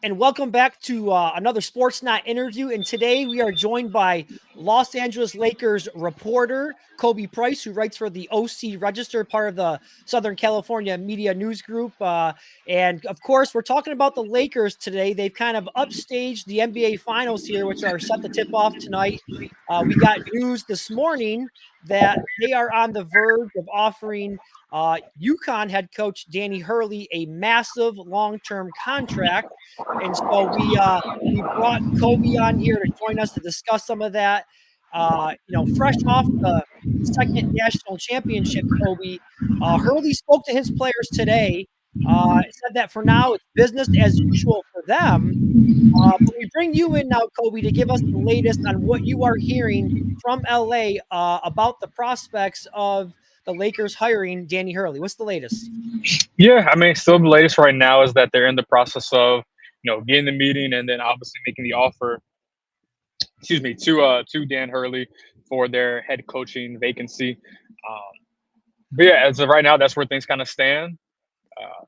and welcome back to another Sportsnaut interview. And today we are joined by Los Angeles Lakers reporter Khobi Price, who writes for the OC Register, part of the Southern California Media News Group. And of course, we're talking about the Lakers today. They've kind of upstaged the NBA Finals here, which are set to tip off tonight. We got news this morning that they are on the verge of offering UConn head coach Danny Hurley a massive long-term contract. And so we brought Khobi on here to join us to discuss some of that. Fresh off the second national championship, Khobi, Hurley spoke to his players today. Said that for now it's business as usual for them. But we bring you in now, Khobi, to give us the latest on what you are hearing from LA about the prospects of the Lakers hiring Danny Hurley. What's the latest? Yeah, I mean, still the latest right now is that they're in the process of, getting the meeting and then obviously making the offer, to Dan Hurley for their head coaching vacancy. But yeah, as of right now, that's where things kind of stand.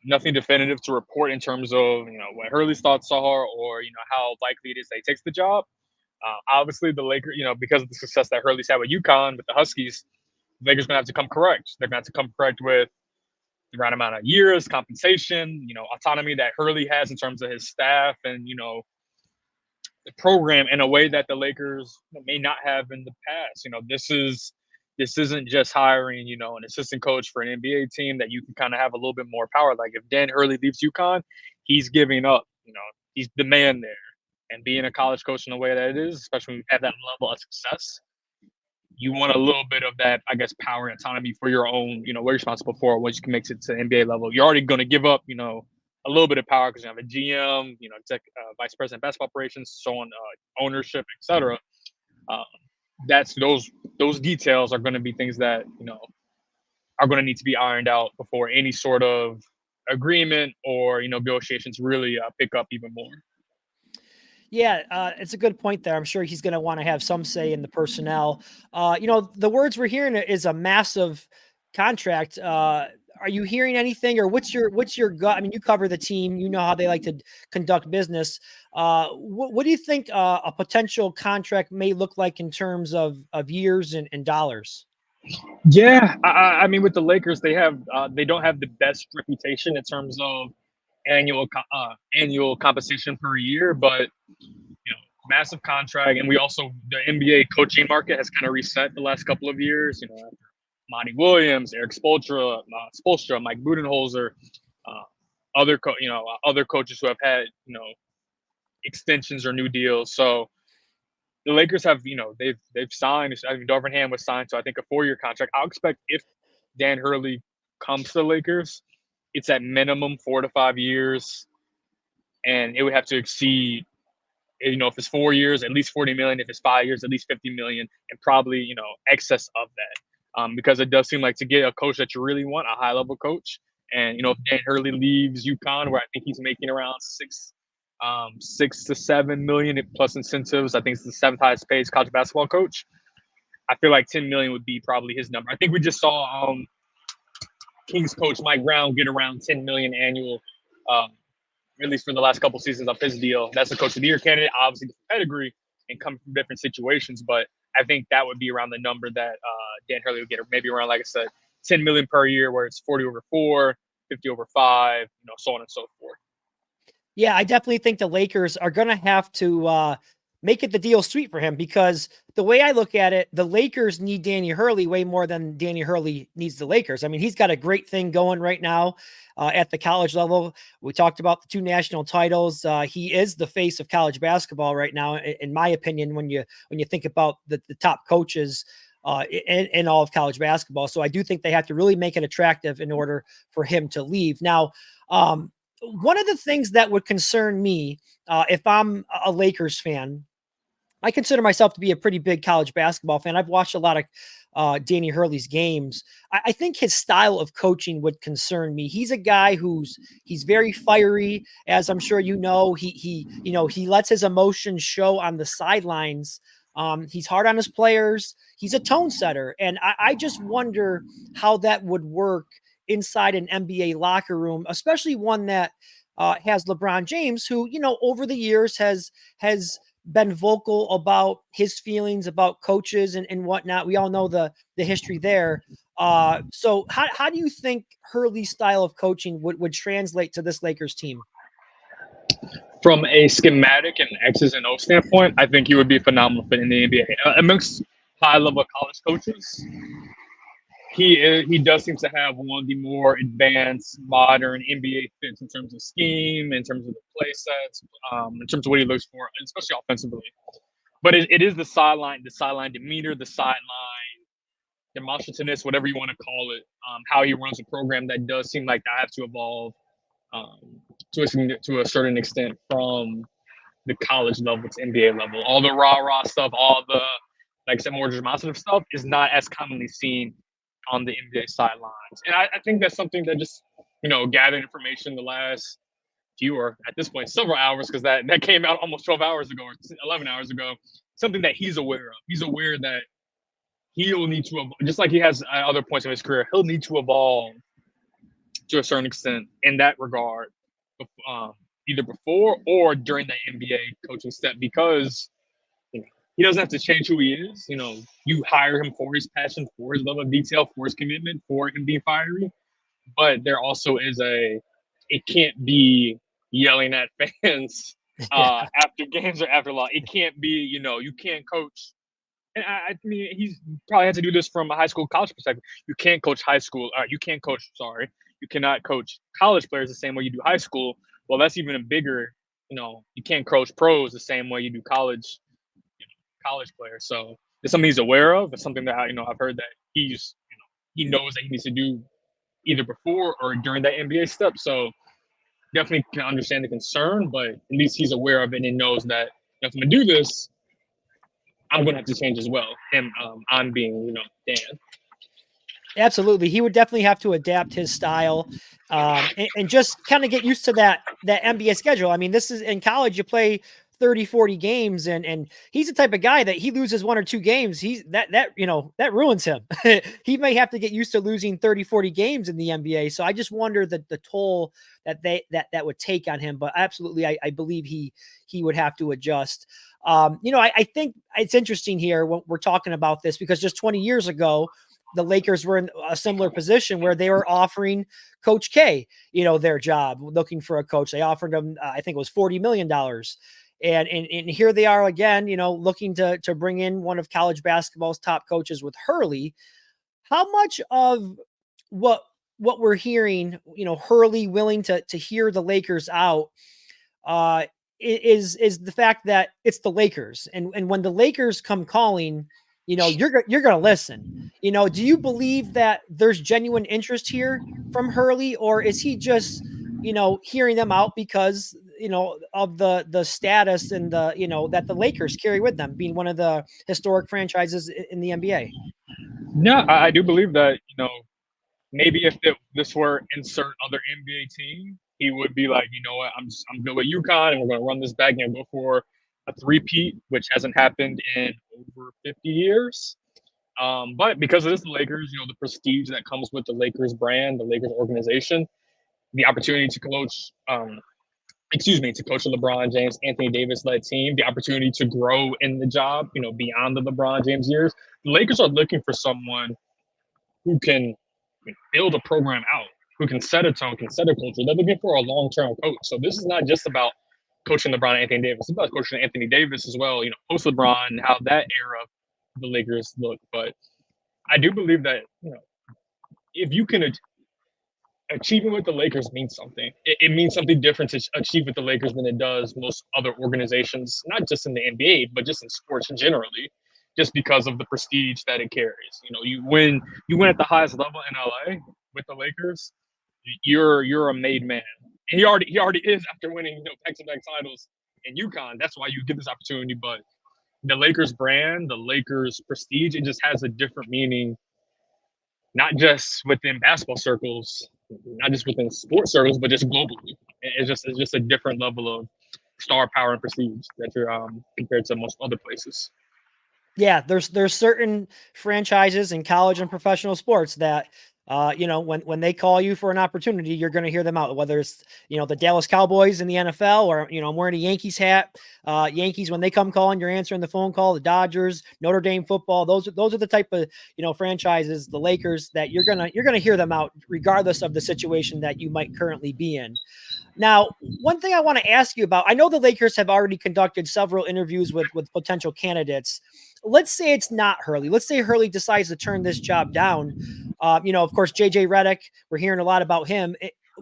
Nothing definitive to report in terms of what Hurley's thoughts are or how likely it is that he takes the job. Obviously, the Lakers, because of the success that Hurley's had with UConn with the Huskies, the Lakers gonna have to come correct. They're gonna have to come correct with the right amount of years, compensation, autonomy that Hurley has in terms of his staff and, the program in a way that the Lakers may not have in the past. This isn't just hiring, an assistant coach for an NBA team that you can kind of have a little bit more power. Like if Dan Hurley leaves UConn, he's giving up, he's the man there. And being a college coach in the way that it is, especially when you have that level of success, you want a little bit of that, I guess, power and autonomy for your own, what you're responsible for, what you can make it to NBA level. You're already going to give up, a little bit of power because you have a GM, vice president of basketball operations, so on, ownership, etc. That's those details are going to be things that are going to need to be ironed out before any sort of agreement or negotiations really pick up even more. Yeah, it's a good point there. I'm sure he's going to want to have some say in the personnel. The words we're hearing is a massive contract. Are you hearing anything, or what's your gut? I mean, you cover the team. You know how they like to conduct business. What do you think a potential contract may look like in terms of years and dollars? Yeah, I mean, with the Lakers, they don't have the best reputation in terms of annual compensation per year, but massive contract, and we also the NBA coaching market has kind of reset the last couple of years. After Monty Williams, Eric Spoelstra, Mike Budenholzer, uh, other coaches who have had extensions or new deals. So the Lakers have they've signed. I mean, Darvin Ham was signed to I think a 4-year contract. I'll expect if Dan Hurley comes to the Lakers, it's at minimum 4 to 5 years, and it would have to exceed. If it's 4 years, at least 40 million. If it's 5 years, at least 50 million, and probably excess of that. Because it does seem like to get a coach that you really want, a high level coach, and if Dan Hurley leaves UConn, where I think he's making around 6 to 7 million plus incentives, I think it's the seventh highest paid college basketball coach. I feel like 10 million would be probably his number. I think we just saw Kings coach Mike Brown get around 10 million annual. At least for the last couple seasons of his deal. That's the coach of the year candidate, obviously pedigree and come from different situations. But I think that would be around the number that Dan Hurley would get, or maybe around, like I said, 10 million per year, where it's 40 over 4, 50 over 5, so on and so forth. Yeah, I definitely think the Lakers are going to have to make it the deal sweet for him, because the way I look at it, the Lakers need Danny Hurley way more than Danny Hurley needs the Lakers. I mean, he's got a great thing going right now at the college level. We talked about the 2 national titles. He is the face of college basketball right now, in my opinion, when you think about the top coaches in all of college basketball. So I do think they have to really make it attractive in order for him to leave. Now, one of the things that would concern me, if I'm a Lakers fan, I consider myself to be a pretty big college basketball fan. I've watched a lot of Danny Hurley's games. I think his style of coaching would concern me. He's a guy he's very fiery, as I'm sure you know. He lets his emotions show on the sidelines. He's hard on his players. He's a tone setter, and I just wonder how that would work inside an NBA locker room, especially one that has LeBron James, who, over the years has been vocal about his feelings about coaches and whatnot. We all know the history there. So how do you think Hurley's style of coaching would translate to this Lakers team? From a schematic and X's and O standpoint, I think he would be a phenomenal fit in the NBA. Amongst high-level college coaches, he does seem to have one of the more advanced, modern NBA fits in terms of scheme, in terms of the play sets, in terms of what he looks for, especially offensively. But it is the sideline demeanor, the sideline demonstrativeness, whatever you want to call it, how he runs a program that does seem like that has to evolve to a certain extent from the college level to NBA level. All the rah-rah stuff, all the, like I said, more demonstrative stuff is not as commonly seen on the NBA sidelines. And I think that's something that just, gathering information the last few, or at this point, several hours, because that came out almost 12 hours ago or 11 hours ago, something that he's aware of. He's aware that he'll need to, just like he has at other points in his career, he'll need to evolve to a certain extent in that regard, either before or during the NBA coaching step, because he doesn't have to change who he is. You hire him for his passion, for his love of detail, for his commitment, for him being fiery. But there also is it can't be yelling at fans after games or after loss. It can't be, you can't coach. And I mean, he's probably had to do this from a high school, college perspective. You can't coach you cannot coach college players the same way you do high school. Well, that's even a bigger, you can't coach pros the same way you do college players. So it's something he's aware of. It's something that, I've heard that he knows that he needs to do either before or during that NBA step. So definitely can understand the concern, but at least he's aware of it and knows that if I'm going to do this, I'm going to have to change as well. And I'm being, Dan. Absolutely. He would definitely have to adapt his style and just kind of get used to that NBA schedule. I mean, this is in college, you play 30, 40 games and he's the type of guy that he loses 1 or 2 games. That ruins him. He may have to get used to losing 30, 40 games in the NBA. So I just wonder the toll that would take on him, but absolutely. I believe he would have to adjust. I think it's interesting here when we're talking about this, because just 20 years ago, the Lakers were in a similar position where they were offering Coach K, their job, looking for a coach. They offered him, I think it was $40 million. And here they are again, looking to bring in one of college basketball's top coaches with Hurley. How much of what we're hearing, Hurley willing to hear the Lakers out, is the fact that it's the Lakers, and when the Lakers come calling, you're going to listen. Do you believe that there's genuine interest here from Hurley, or is he just, hearing them out because, of the status and that the Lakers carry with them, being one of the historic franchises in the NBA? No, I do believe that, maybe if this were insert other NBA team, he would be like, you know what, I'm good with UConn, and we're going to run this back and go for a three-peat, which hasn't happened in over 50 years. But because it is the Lakers, the prestige that comes with the Lakers brand, the Lakers organization, the opportunity to coach, to coach a LeBron James, Anthony Davis-led team, the opportunity to grow in the job, beyond the LeBron James years. The Lakers are looking for someone who can build a program out, who can set a tone, can set a culture. They're looking for a long-term coach. So this is not just about coaching LeBron and Anthony Davis. It's about coaching Anthony Davis as well, post LeBron, and how that era of the Lakers look. But I do believe that, if you can achieving with the Lakers means something. It means something different to achieve with the Lakers than it does most other organizations, not just in the NBA, but just in sports generally, just because of the prestige that it carries. You win at the highest level in LA with the Lakers, you're a made man. And he already is after winning, back-to-back titles in UConn. That's why you get this opportunity. But the Lakers brand, the Lakers prestige, it just has a different meaning, not just within basketball circles, not just within sports circles, but just globally. It's just a different level of star power and prestige that you're compared to most other places. Yeah, there's certain franchises in college and professional sports that When they call you for an opportunity, you're going to hear them out, whether it's, the Dallas Cowboys in the NFL, or, I'm wearing a Yankees hat. Yankees, when they come calling, you're answering the phone call. The Dodgers, Notre Dame football, those are the type of, franchises, the Lakers, that you're going to hear them out regardless of the situation that you might currently be in. Now, one thing I want to ask you about, I know the Lakers have already conducted several interviews with potential candidates. Let's say it's not Hurley. Let's say Hurley decides to turn this job down. Of course, JJ Redick, we're hearing a lot about him.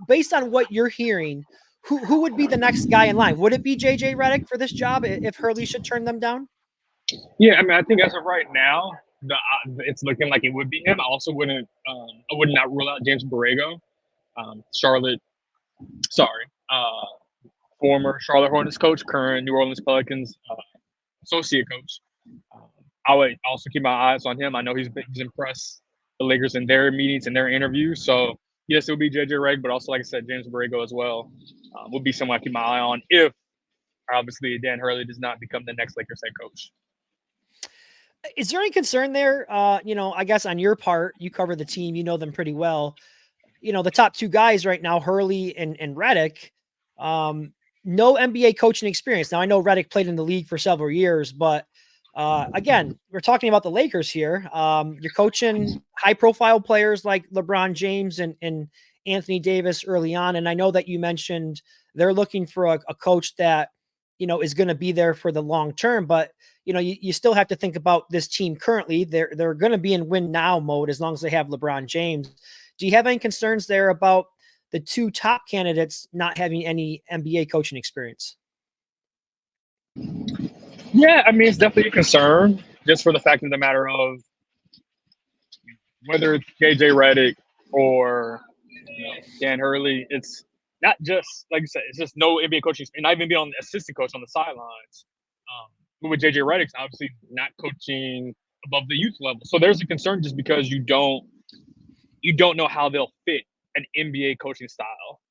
Based on what you're hearing, who would be the next guy in line? Would it be JJ Redick for this job if Hurley should turn them down? Yeah, I mean, I think as of right now, it's looking like it would be him. I also wouldn't, I would not rule out James Borrego, Charlotte. Sorry, former Charlotte Hornets coach, current New Orleans Pelicans associate coach. Um, I would also keep my eyes on him. I know he's impressed the Lakers in their meetings and their interviews. So yes, it would be JJ Redick, but also, like I said, James Borrego as well would be someone I keep my eye on if obviously Dan Hurley does not become the next Lakers head coach. Is there any concern there? I guess on your part, you cover the team, you know them pretty well. The top two guys right now, Hurley and Redick, no NBA coaching experience. Now, I know Redick played in the league for several years, but again, we're talking about the Lakers here. You're coaching high-profile players like LeBron James and Anthony Davis early on, and I know that you mentioned they're looking for a coach that is going to be there for the long term. But you still have to think about this team currently. They're going to be in win now mode as long as they have LeBron James. Do you have any concerns there about the two top candidates not having any NBA coaching experience? Yeah, I mean, it's definitely a concern just for the fact of the matter of whether it's JJ Redick or Dan Hurley. It's not just, like you said, it's just no NBA coaching, and not even being on the assistant coach on the sidelines. With JJ Redick's obviously not coaching above the youth level, so there's a concern just because you don't know how they'll fit an NBA coaching style.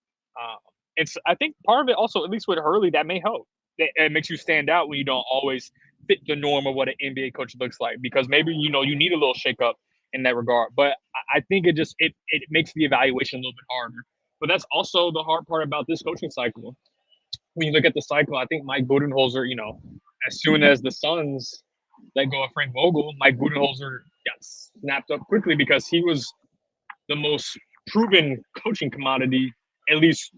It's I think part of it also, at least with Hurley, that may help. It makes you stand out when you don't always fit the norm of what an NBA coach looks like, because maybe you need a little shakeup in that regard. But I think it makes the evaluation a little bit harder. But that's also the hard part about this coaching cycle. When you look at the cycle, I think Mike Budenholzer, as soon as the Suns let go of Frank Vogel, Mike Budenholzer got snapped up quickly because he was the most proven coaching commodity, at least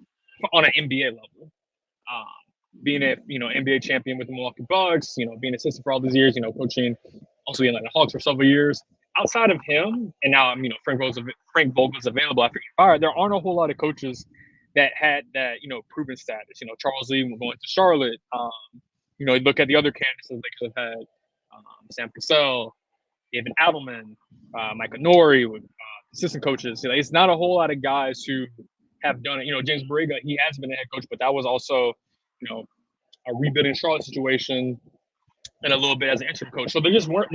on an NBA level. Being a NBA champion with the Milwaukee Bucks, being assistant for all these years, coaching also in the Hawks for several years. Outside of him, and now Frank Vogel's available after getting fired, there aren't a whole lot of coaches that had that proven status. Charles Lee going to Charlotte. You look at the other candidates that they could have had: Sam Cassell, David Adelman, Micah Nori with assistant coaches. It's not a whole lot of guys who have done it. James Borrego, he has been a head coach, but that was also a rebuilding Charlotte situation and a little bit as an interim coach. So there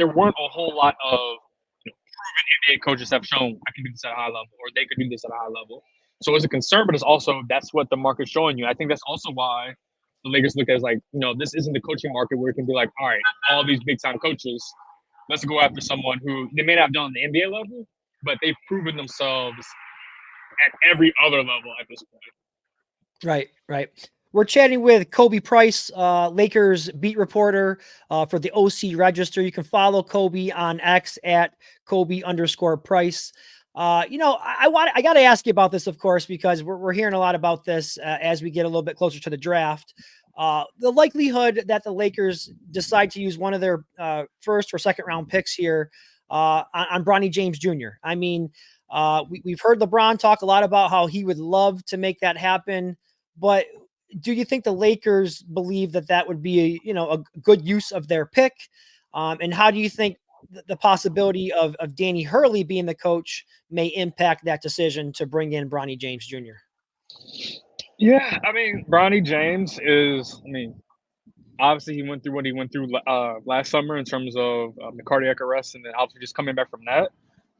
weren't a whole lot of proven NBA coaches have shown I can do this at a high level, or they could do this at a high level. So it's a concern, but it's also that's what the market's showing you. I think that's also why the Lakers look at it as this isn't the coaching market where it can be like, all right, all these big time coaches, let's go after someone who they may not have done on the NBA level, but they've proven themselves at every other level at this point. Right. We're chatting with Khobi Price, Lakers beat reporter for the OC Register. You can follow Khobi on X at Khobi_Price. I got to ask you about this, of course, because we're hearing a lot about this as we get a little bit closer to the draft. The likelihood that the Lakers decide to use one of their first or second round picks here on Bronny James Jr. I mean, we've heard LeBron talk a lot about how he would love to make that happen, but do you think the Lakers believe that would be a good use of their pick? And how do you think the possibility of Danny Hurley being the coach may impact that decision to bring in Bronny James Jr.? Yeah, I mean, Bronny James obviously he went through what he went through last summer in terms of the cardiac arrest, and then obviously just coming back from that.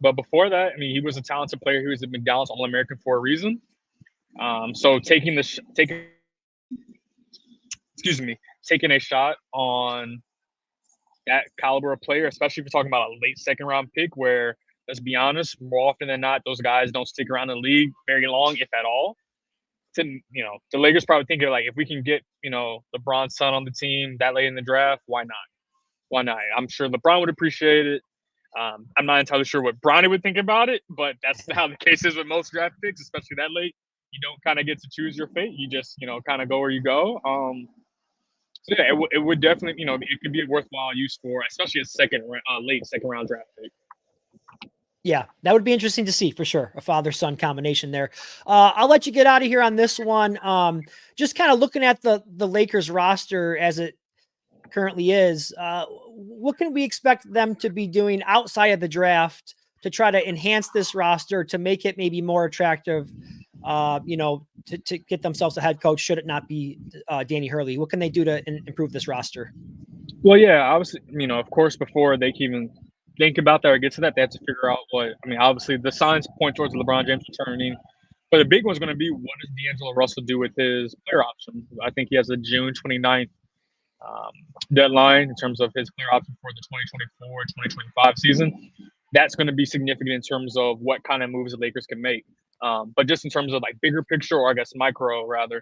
But before that, he was a talented player. He was a McDonald's All-American for a reason. So taking a shot on that caliber of player, especially if you're talking about a late second round pick where let's be honest, more often than not, those guys don't stick around the league very long, if at all. The Lakers probably thinking like, if we can get, LeBron's son on the team that late in the draft, why not? Why not? I'm sure LeBron would appreciate it. I'm not entirely sure what Bronny would think about it, but that's how the case is with most draft picks, especially that late. You don't kind of get to choose your fate. You just, kind of go where you go. So yeah, it would definitely, it could be a worthwhile use for, especially a late second round draft pick. Yeah, that would be interesting to see for sure. A father-son combination there. I'll let you get out of here on this one. Just kind of looking at the Lakers roster as it currently is, what can we expect them to be doing outside of the draft to try to enhance this roster, to make it maybe more attractive, to get themselves a head coach, should it not be Danny Hurley? What can they do to improve this roster? Well, yeah, obviously, of course, before they can even think about that or get to that, they have to figure out obviously the signs point towards LeBron James returning. But the big one's going to be, what does D'Angelo Russell do with his player option? I think he has a June 29th deadline in terms of his player option for the 2024-2025 season. That's going to be significant in terms of what kind of moves the Lakers can make. But just in terms of like bigger picture, or I guess micro rather,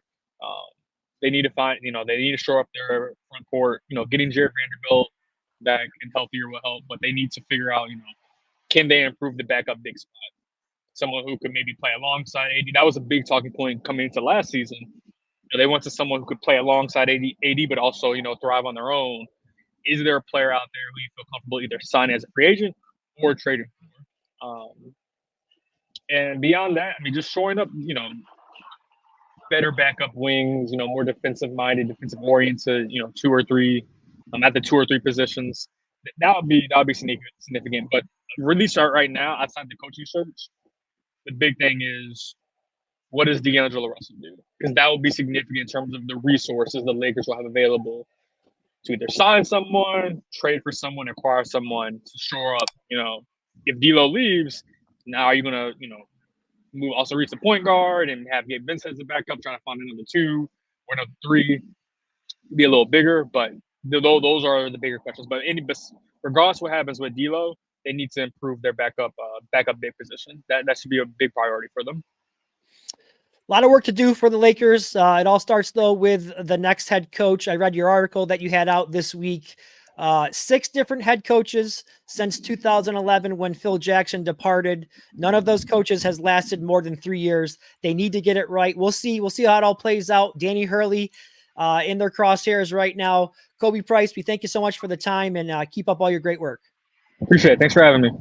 they need to find, they need to shore up their front court. Getting Jared Vanderbilt back and healthier will help, but they need to figure out, can they improve the backup big spot? Someone who could maybe play alongside AD. That was a big talking point coming into last season. They went to someone who could play alongside AD, but also, thrive on their own. Is there a player out there who you feel comfortable either signing as a free agent or trading for? And beyond that, just showing up, better backup wings, more defensive-minded, defensive-oriented, 2 or 3 at the 2 or 3 positions. That would be significant. But really start right now, outside the coaching search, the big thing is, what does D'Angelo Russell do? Because that will be significant in terms of the resources the Lakers will have available to either sign someone, trade for someone, acquire someone to shore up. If D'Lo leaves, now are you going to, move, also reach the point guard and have Gabe Vincent as a backup, trying to find another 2 or another 3, be a little bigger. But those are the bigger questions. But regardless of what happens with D'Lo, they need to improve their backup big position. That should be a big priority for them. A lot of work to do for the Lakers. It all starts, though, with the next head coach. I read your article that you had out this week. 6 different head coaches since 2011 when Phil Jackson departed. None of those coaches has lasted more than 3 years. They need to get it right. We'll see how it all plays out. Danny Hurley in their crosshairs right now. Khobi Price, we thank you so much for the time, and keep up all your great work. Appreciate it. Thanks for having me.